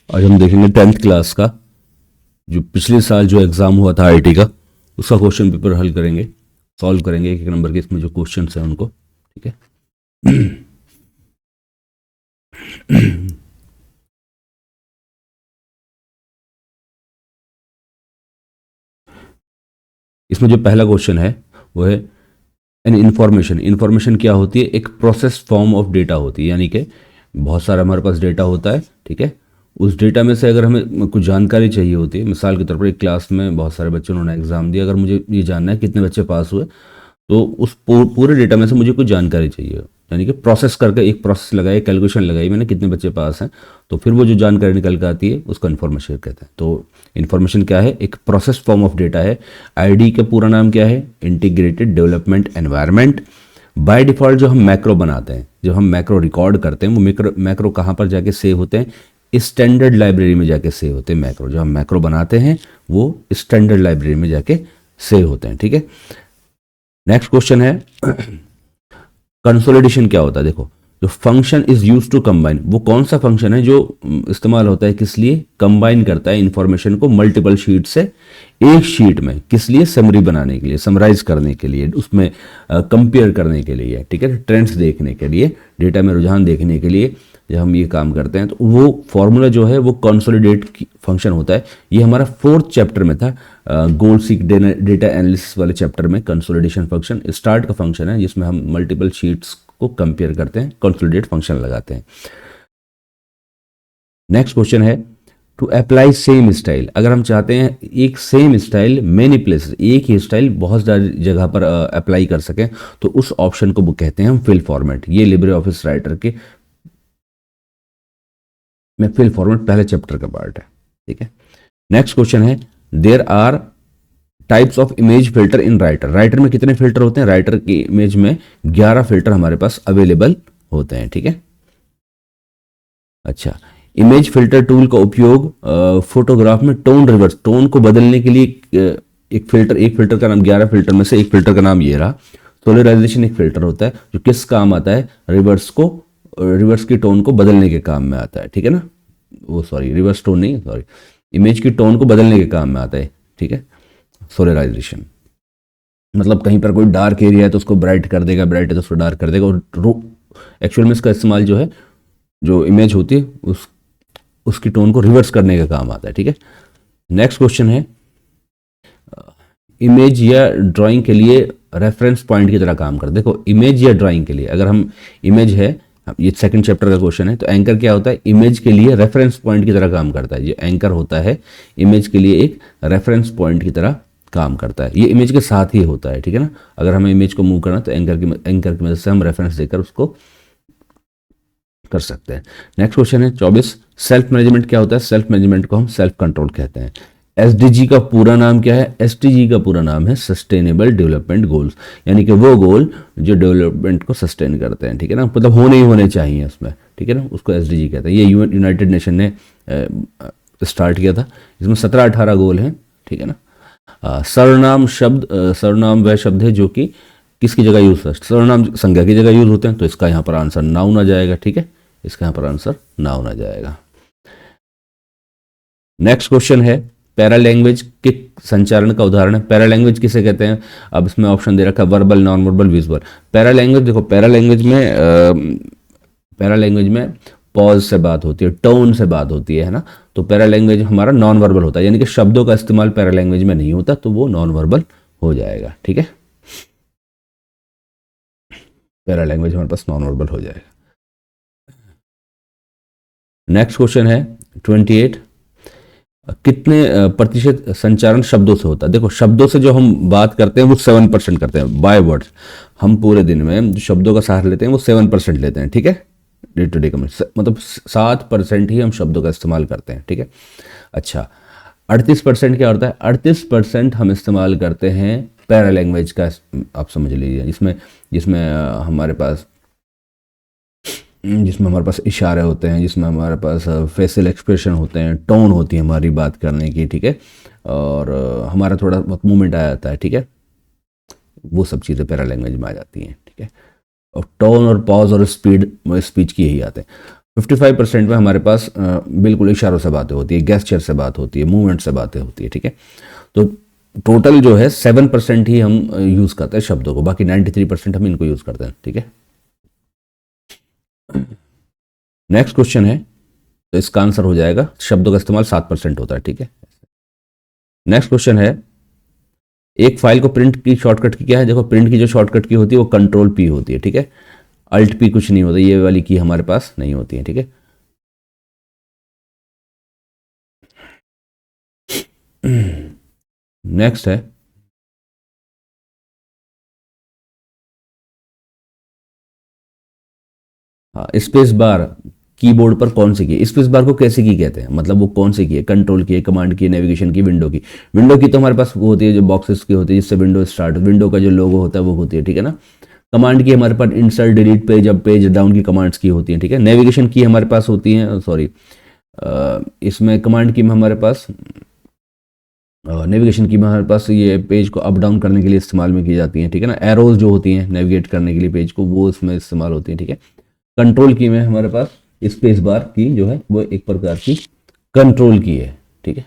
आज हम देखेंगे 10th क्लास का जो पिछले साल जो एग्ज़ाम हुआ था आईआईटी का, उसका क्वेश्चन पेपर हल करेंगे, सॉल्व करेंगे एक एक नंबर के इसमें जो क्वेश्चन हैं उनको। ठीक है। इसमें जो पहला क्वेश्चन है वो है एन इन्फॉर्मेशन। इन्फॉर्मेशन क्या होती है? एक प्रोसेस फॉर्म ऑफ डेटा होती है, यानी कि बहुत सारा हमारे पास डेटा होता है। ठीक है। उस डेटा में से अगर हमें कुछ जानकारी चाहिए होती है, मिसाल के तौर पर एक क्लास में बहुत सारे बच्चों ने एग्ज़ाम दिया, अगर मुझे ये जानना है कितने बच्चे पास हुए, तो उस पूरे डेटा में से मुझे कुछ जानकारी चाहिए, यानी कि प्रोसेस करके एक प्रोसेस लगाई, कैलकुलेशन लगाई मैंने कितने बच्चे पास हैं, तो फिर वो जो जानकारी निकल के आती है उसको इन्फॉर्मेशन कहते हैं। तो इन्फॉर्मेशन क्या है? एक प्रोसेस फॉर्म ऑफ डेटा है। आईडी का पूरा नाम क्या है? Integrated development environment. By default जो हम मैक्रो बनाते हैं, जब हम मैक्रो रिकॉर्ड करते हैं, वो मैक्रो कहाँ पर जाके सेव होते हैं? स्टैंडर्ड लाइब्रेरी में जाके सेव होते हैं। मैक्रो जो हम मैक्रो बनाते हैं वो स्टैंडर्ड लाइब्रेरी में जाके सेव होते हैं। ठीक है। नेक्स्ट क्वेश्चन है कंसोलिडेशन क्या होता है? देखो, जो function is use to combine, वो कौन सा फंक्शन है जो इस्तेमाल होता है किस लिए? कंबाइन करता है इंफॉर्मेशन को मल्टीपल शीट से एक शीट में, किस लिए? समरी बनाने के लिए, समराइज करने के लिए, उसमें कंपेयर करने के लिए। ठीक है। ट्रेंड्स देखने के लिए, डेटा में रुझान देखने के लिए जब हम ये काम करते हैं, तो वो फॉर्मूला जो है वो कंसोलिडेट फंक्शन होता है। ये हमारा 4th चैप्टर में था, गोल सीक डेटा एनालिसिस वाले चैप्टर में। कंसोलिडेशन फंक्शन स्टार्ट का फंक्शन है जिसमें हम मल्टीपल शीट्स को कंपेयर करते हैं, कंसोलिडेट फंक्शन लगाते हैं। नेक्स्ट क्वेश्चन है टू अप्लाई सेम स्टाइल। अगर हम चाहते हैं एक सेम स्टाइल मेनी प्लेसेस, एक ही स्टाइल बहुत सारी जगह पर अप्लाई कर सकें, तो उस ऑप्शन को वो कहते हैं हम फिल फॉर्मेट। ये लिब्रे ऑफिस राइटर के में फिल फॉर्मेट पहले चैप्टर का पार्ट है। ठीक है। नेक्स्ट क्वेश्चन है there are types of image filter in Writer. Writer में कितने फिल्टर होते हैं? राइटर की इमेज में 11 फिल्टर हमारे पास अवेलेबल होते हैं। ठीक है। अच्छा, इमेज फिल्टर टूल का उपयोग फोटोग्राफ में टोन रिवर्स, टोन को बदलने के लिए एक फिल्टर का नाम, 11 फिल्टर में से एक फिल्टर का नाम ये रहा। सोलराइजेशन एक फिल्टर होता है जो किस काम आता है? रिवर्स की टोन को बदलने के काम में आता है। ठीक है ना, वो सॉरी रिवर्स टोन नहीं, सॉरी, इमेज की टोन को बदलने के काम में आता है। ठीक है। सोलराइजेशन मतलब कहीं पर कोई डार्क एरिया है तो उसको ब्राइट कर देगा, ब्राइट है तो उसको डार्क कर देगा, और एक्चुअल में इसका इस्तेमाल जो है, जो इमेज होती है उसकी टोन को रिवर्स करने का काम आता है। ठीक है। नेक्स्ट क्वेश्चन है इमेज या ड्राइंग के लिए रेफरेंस पॉइंट की तरह काम कर। देखो, इमेज या ड्राइंग के लिए, अगर हम इमेज है, ये 2nd चैप्टर का क्वेश्चन है, तो एंकर क्या होता है? इमेज के लिए रेफरेंस पॉइंट की तरह काम करता है। ये एंकर होता है इमेज के लिए एक रेफरेंस पॉइंट की तरह काम करता है। ये इमेज के साथ ही होता है। ठीक है ना, अगर हमें इमेज को मूव करना तो एंकर की मदद से हम रेफरेंस देकर उसको कर सकते हैं। नेक्स्ट क्वेश्चन है 24 सेल्फ मैनेजमेंट क्या होता है? सेल्फ मैनेजमेंट को हम सेल्फ कंट्रोल कहते हैं। एसडीजी का पूरा नाम क्या है? एसडीजी का पूरा नाम है सस्टेनेबल डेवलपमेंट गोल्स, यानी कि वो गोल जो डेवलपमेंट को सस्टेन करते हैं। ठीक है ना, मतलब होने ही होने चाहिए उसमें। ठीक है ना, उसको एसडीजी कहते हैं। ये यूनाइटेड नेशन ने स्टार्ट किया था। इसमें 17-18 गोल हैं। ठीक है ना। सर्वनाम वह शब्द है जो कि किसकी जगह यूज है? सर्वनाम संज्ञा की जगह यूज होते हैं, तो इसका यहाँ पर आंसर नाउन आ जाएगा। ठीक है, इसका यहाँ पर आंसर नाउन आ जाएगा। नेक्स्ट क्वेश्चन है पैरा लैंग्वेज के संचारण का उदाहरण है। पैरा लैंग्वेज किसे कहते हैं? अब इसमें ऑप्शन दे रखा है verbal, non verbal, visual. Para language, देखो पैरा लैंग्वेज में पॉज से बात होती है, टोन से बात होती है ना, तो पैरा लैंग्वेज हमारा नॉन वर्बल होता है, यानी कि शब्दों का इस्तेमाल पैरा लैंग्वेज में नहीं होता, तो वो नॉन वर्बल हो जाएगा। ठीक है, पैरा लैंग्वेज हमारे पास नॉन वर्बल हो जाएगा। नेक्स्ट क्वेश्चन है 28 कितने प्रतिशत संचारण शब्दों से होता है? देखो, शब्दों से जो हम बात करते हैं वो 7% करते हैं बाय वर्ड्स। हम पूरे दिन में जो शब्दों का सहारा लेते हैं वो 7% लेते हैं। ठीक है, डे टू डे मतलब 7% ही हम शब्दों का इस्तेमाल करते हैं। ठीक है। अच्छा, 38% क्या होता है? 38% हम इस्तेमाल करते हैं पैरा लैंग्वेज का। आप समझ लीजिए, जिसमें हमारे पास इशारे होते हैं, जिसमें हमारे पास फेशियल एक्सप्रेशन होते हैं, टोन होती है हमारी बात करने की। ठीक है, और हमारा थोड़ा बहुत मूवमेंट आ जाता है। ठीक है, वो सब चीज़ें पैरा लैंग्वेज में आ जाती हैं। ठीक है, और टोन और पॉज और स्पीच की यही आते हैं। 55% में हमारे पास बिल्कुल इशारों से बातें होती है, गेस्चर से बात होती है, मूवमेंट से बातें होती है, ठीक है। तो टोटल जो है 7% ही हम यूज़ करते हैं शब्दों को, बाकी 93% हम इनको यूज़ करते हैं, ठीक है। नेक्स्ट क्वेश्चन है, तो इसका आंसर हो जाएगा शब्दों का इस्तेमाल 7% होता है, ठीक है। नेक्स्ट क्वेश्चन है, एक फाइल को प्रिंट की शॉर्टकट की क्या है? देखो प्रिंट की जो शॉर्टकट की होती है वो कंट्रोल पी होती है, ठीक है। अल्ट पी कुछ नहीं होता, ये वाली की हमारे पास नहीं होती है, ठीक है। नेक्स्ट है, हाँ, स्पेस बार कीबोर्ड पर कौन सी की है? स्पेस बार को कैसे की कहते हैं, मतलब वो कौन सी की है? कंट्रोल की है, कमांड की, नेविगेशन की, विंडो की? विंडो की तो हमारे पास वो होती है जो बॉक्सेस की होती है, जिससे विंडो स्टार्ट, विंडो का जो लोगो होता है वो होती है, ठीक है ना। कमांड की हमारे पास insert, delete, page up, page down की कमांड्स की होती हैं, ठीक है। नेविगेशन की हमारे पास होती है, सॉरी इसमें कमांड की में हमारे पास नेविगेशन की में हमारे पास ये पेज को अप डाउन करने के लिए इस्तेमाल में की जाती हैं, ठीक है ना। एरोज जो होती हैं नेविगेट करने के लिए पेज को, वो इसमें इस्तेमाल होती हैं, ठीक है। कंट्रोल की में हमारे पास स्पेस बार की जो है वो एक प्रकार की कंट्रोल की है, ठीक है।